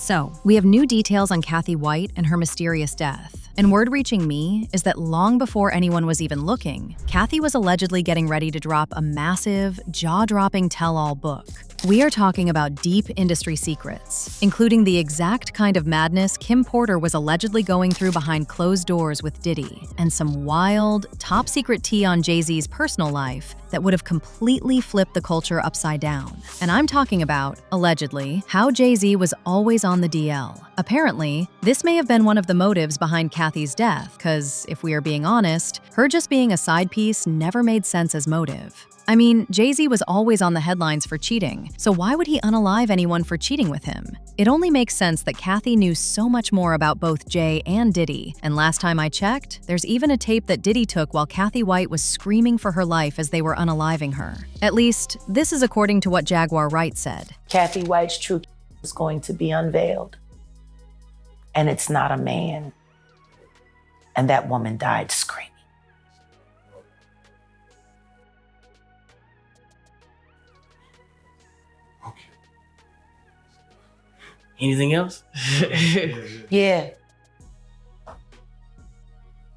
So, we have new details on Cathy White and her mysterious death. And word reaching me is that long before anyone was even looking, Cathy was allegedly getting ready to drop a massive, jaw-dropping tell-all book. We are talking about deep industry secrets, including the exact kind of madness Kim Porter was allegedly going through behind closed doors with Diddy, and some wild, top-secret tea on Jay-Z's personal life that would have completely flipped the culture upside down. And I'm talking about, allegedly, how Jay-Z was always on the DL. Apparently, this may have been one of the motives behind Cathy's death, because, if we are being honest, her just being a side piece never made sense as motive. I mean, Jay-Z was always on the headlines for cheating, so why would he unalive anyone for cheating with him? It only makes sense that Cathy knew so much more about both Jay and Diddy, and last time I checked, there's even a tape that Diddy took while Cathy White was screaming for her life as they were unaliving her. At least, this is according to what Jaguar Wright said. Cathy White's true is going to be unveiled, and it's not a man. And that woman died screaming. Anything else? Yeah.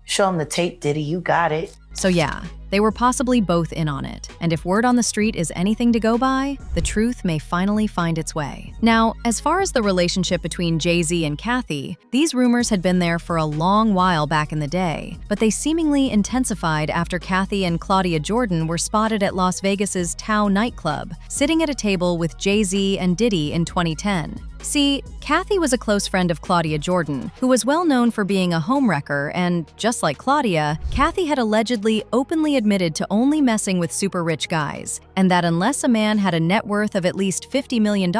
Show him the tape, Diddy. You got it. So yeah, they were possibly both in on it, and if word on the street is anything to go by, the truth may finally find its way. Now, as far as the relationship between Jay-Z and Cathy, these rumors had been there for a long while back in the day, but they seemingly intensified after Cathy and Claudia Jordan were spotted at Las Vegas's Tao nightclub, sitting at a table with Jay-Z and Diddy in 2010. See, Cathy was a close friend of Claudia Jordan, who was well known for being a homewrecker, and just like Claudia, Cathy had allegedly openly admitted to only messing with super rich guys, and that unless a man had a net worth of at least $50 million,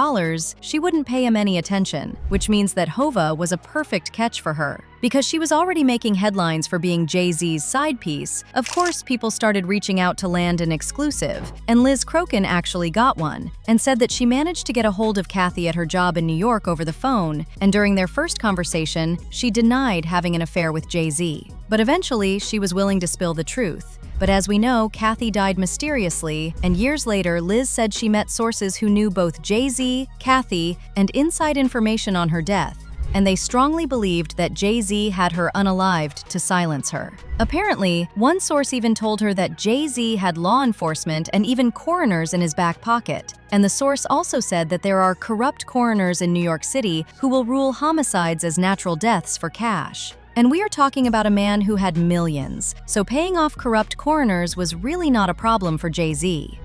she wouldn't pay him any attention, which means that Hova was a perfect catch for her. Because she was already making headlines for being Jay-Z's side piece, of course people started reaching out to land an exclusive, and Liz Crokin actually got one, and said that she managed to get a hold of Cathy at her job in New York over the phone, and during their first conversation, she denied having an affair with Jay-Z. But eventually, she was willing to spill the truth. But as we know, Cathy died mysteriously, and years later, Liz said she met sources who knew both Jay-Z, Cathy, and inside information on her death, and they strongly believed that Jay-Z had her unalived to silence her. Apparently, one source even told her that Jay-Z had law enforcement and even coroners in his back pocket. And the source also said that there are corrupt coroners in New York City who will rule homicides as natural deaths for cash. And we are talking about a man who had millions, so paying off corrupt coroners was really not a problem for Jay-Z.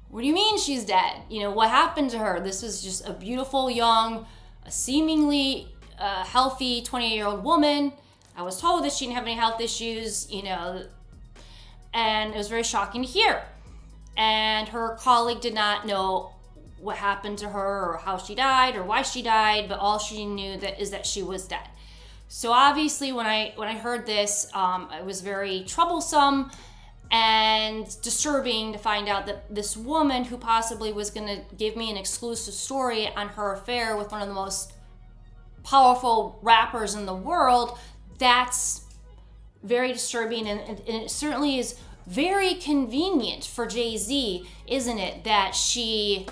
What do you mean she's dead? You know, what happened to her? This was just a beautiful, young, seemingly healthy 28-year-old woman. I was told that she didn't have any health issues, you know, and it was very shocking to hear. And her colleague did not know what happened to her or how she died or why she died, but all she knew is that she was dead. So obviously when I heard this, it was very troublesome and disturbing to find out that this woman who possibly was going to give me an exclusive story on her affair with one of the most powerful rappers in the world, that's very disturbing, and it certainly is very convenient for Jay-Z, isn't it, that she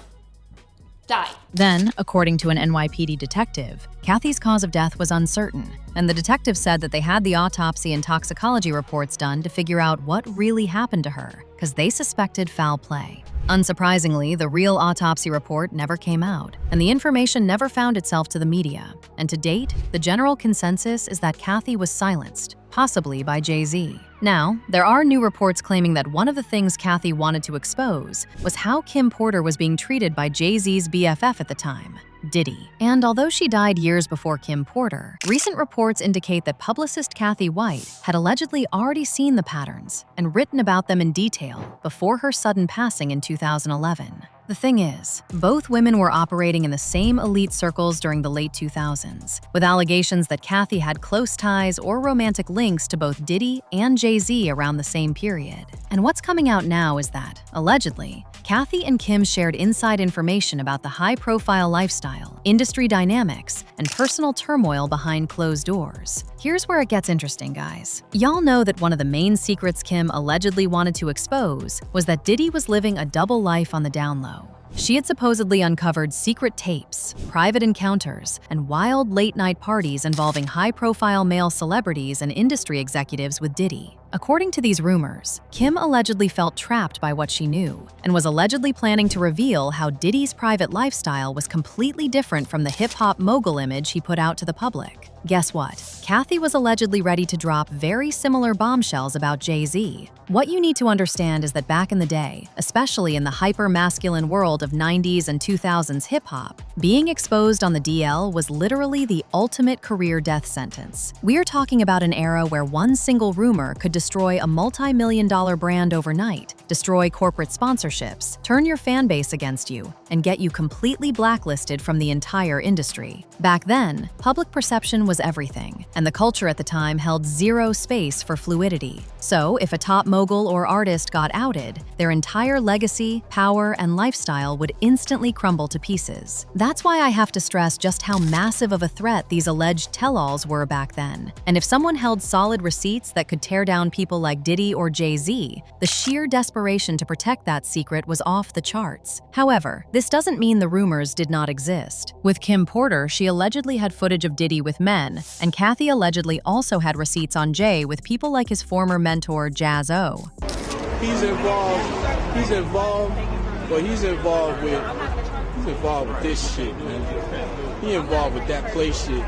died. Then, according to an NYPD detective, Cathy's cause of death was uncertain, and the detective said that they had the autopsy and toxicology reports done to figure out what really happened to her, because they suspected foul play. Unsurprisingly, the real autopsy report never came out, and the information never found itself to the media. And to date, the general consensus is that Cathy was silenced, possibly by Jay-Z. Now, there are new reports claiming that one of the things Cathy wanted to expose was how Kim Porter was being treated by Jay-Z's BFF at the time, Diddy. And although she died years before Kim Porter, recent reports indicate that publicist Cathy White had allegedly already seen the patterns and written about them in detail before her sudden passing in 2011. The thing is, both women were operating in the same elite circles during the late 2000s, with allegations that Cathy had close ties or romantic links to both Diddy and Jay-Z around the same period. And what's coming out now is that, allegedly, Cathy and Kim shared inside information about the high-profile lifestyle, industry dynamics, and personal turmoil behind closed doors. Here's where it gets interesting, guys. Y'all know that one of the main secrets Kim allegedly wanted to expose was that Diddy was living a double life on the down low. She had supposedly uncovered secret tapes, private encounters, and wild late-night parties involving high-profile male celebrities and industry executives with Diddy. According to these rumors, Kim allegedly felt trapped by what she knew and was allegedly planning to reveal how Diddy's private lifestyle was completely different from the hip-hop mogul image he put out to the public. Guess what? Cathy was allegedly ready to drop very similar bombshells about Jay-Z. What you need to understand is that back in the day, especially in the hyper-masculine world of 90s and 2000s hip-hop, being exposed on the DL was literally the ultimate career death sentence. We're talking about an era where one single rumor could destroy a multi-million-dollar brand overnight, destroy corporate sponsorships, turn your fan base against you, and get you completely blacklisted from the entire industry. Back then, public perception was everything, and the culture at the time held zero space for fluidity. So, if a top mogul or artist got outed, their entire legacy, power, and lifestyle would instantly crumble to pieces. That's why I have to stress just how massive of a threat these alleged tell-alls were back then. And if someone held solid receipts that could tear down people like Diddy or Jay-Z, the sheer desperation to protect that secret was off the charts. However, this doesn't mean the rumors did not exist. With Kim Porter, she allegedly had footage of Diddy with men, and Cathy allegedly also had receipts on Jay with people like his former mentor, Jaz-O. He's involved, but he's involved with this shit, man. He involved with that play shit.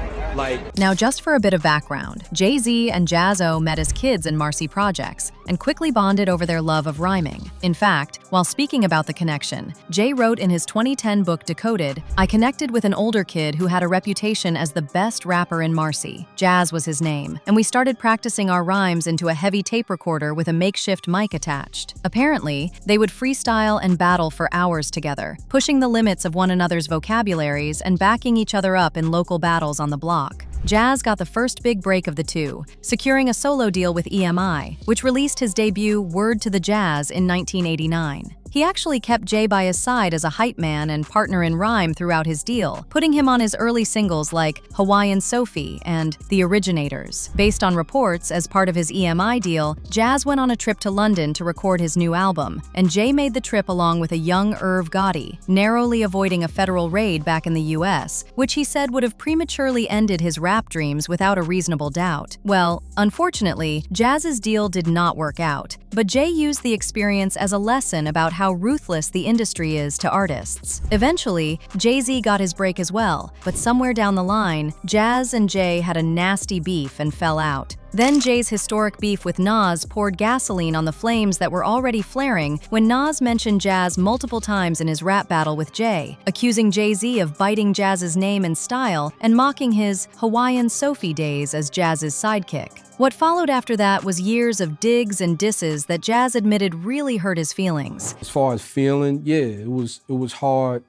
Now, just for a bit of background, Jay-Z and Jaz-O met as kids in Marcy Projects and quickly bonded over their love of rhyming. In fact, while speaking about the connection, Jay wrote in his 2010 book Decoded, "I connected with an older kid who had a reputation as the best rapper in Marcy. Jazz was his name, and we started practicing our rhymes into a heavy tape recorder with a makeshift mic attached. Apparently, they would freestyle and battle for hours together, pushing the limits of one another's vocabularies and backing each other up in local battles on the block. Jazz got the first big break of the two, securing a solo deal with EMI, which released his debut Word to the Jazz in 1989. He actually kept Jay by his side as a hype man and partner in rhyme throughout his deal, putting him on his early singles like Hawaiian Sophie and The Originators. Based on reports, as part of his EMI deal, Jazz went on a trip to London to record his new album, and Jay made the trip along with a young Irv Gotti, narrowly avoiding a federal raid back in the US, which he said would have prematurely ended his rap dreams without a reasonable doubt. Well, unfortunately, Jazz's deal did not work out, but Jay used the experience as a lesson about how ruthless the industry is to artists. Eventually, Jay-Z got his break as well, but somewhere down the line, Jazz and Jay had a nasty beef and fell out. Then Jay's historic beef with Nas poured gasoline on the flames that were already flaring when Nas mentioned Jazz multiple times in his rap battle with Jay, accusing Jay-Z of biting Jazz's name and style and mocking his Hawaiian Sophie days as Jazz's sidekick. What followed after that was years of digs and disses that Jazz admitted really hurt his feelings. As far as feeling, yeah, it was hard.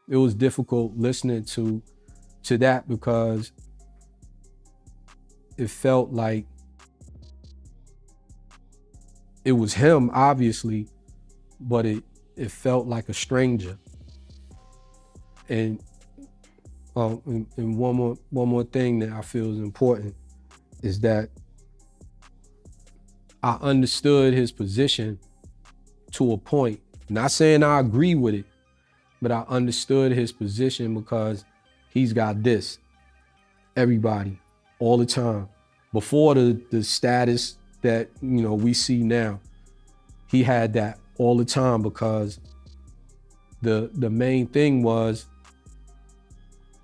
It was difficult listening to that because it felt like it was him, obviously, but it felt like a stranger. And one more thing that I feel is important is that I understood his position to a point. Not saying I agree with it, but I understood his position because he's got this. Everybody, all the time. Before the status that we see now, he had that all the time because the main thing was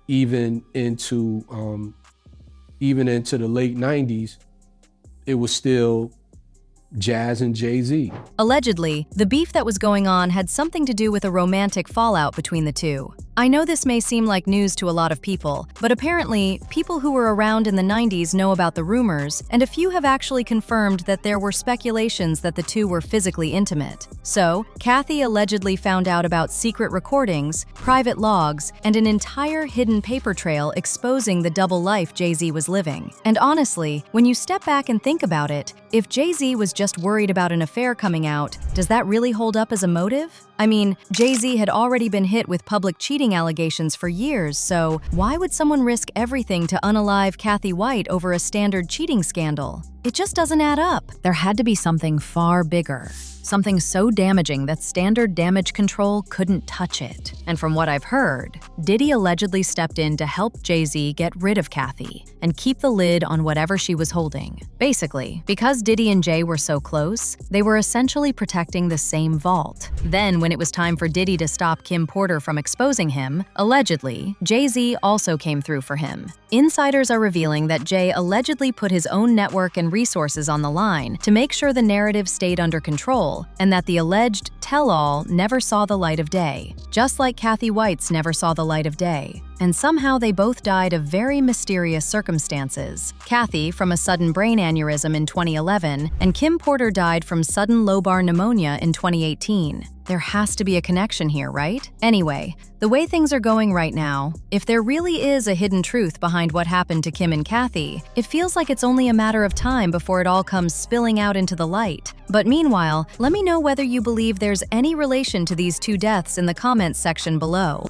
even into the late 90s, it was still Jazz and Jay-Z. Allegedly, the beef that was going on had something to do with a romantic fallout between the two. I know this may seem like news to a lot of people, but apparently, people who were around in the 90s know about the rumors, and a few have actually confirmed that there were speculations that the two were physically intimate. So, Cathy allegedly found out about secret recordings, private logs, and an entire hidden paper trail exposing the double life Jay-Z was living. And honestly, when you step back and think about it, if Jay-Z was just worried about an affair coming out, does that really hold up as a motive? I mean, Jay-Z had already been hit with public cheating allegations for years, so why would someone risk everything to unalive Cathy White over a standard cheating scandal? It just doesn't add up. There had to be something far bigger. Something so damaging that standard damage control couldn't touch it. And from what I've heard, Diddy allegedly stepped in to help Jay-Z get rid of Cathy and keep the lid on whatever she was holding. Basically, because Diddy and Jay were so close, they were essentially protecting the same vault. Then, when it was time for Diddy to stop Kim Porter from exposing him, allegedly, Jay-Z also came through for him. Insiders are revealing that Jay allegedly put his own network and resources on the line to make sure the narrative stayed under control, and that the alleged tell-all never saw the light of day, just like Cathy White's never saw the light of day. And somehow they both died of very mysterious circumstances. Cathy from a sudden brain aneurysm in 2011, and Kim Porter died from sudden lobar pneumonia in 2018. There has to be a connection here, right? Anyway, the way things are going right now, if there really is a hidden truth behind what happened to Kim and Cathy, it feels like it's only a matter of time before it all comes spilling out into the light. But meanwhile, let me know whether you believe there's any relation to these two deaths in the comments section below.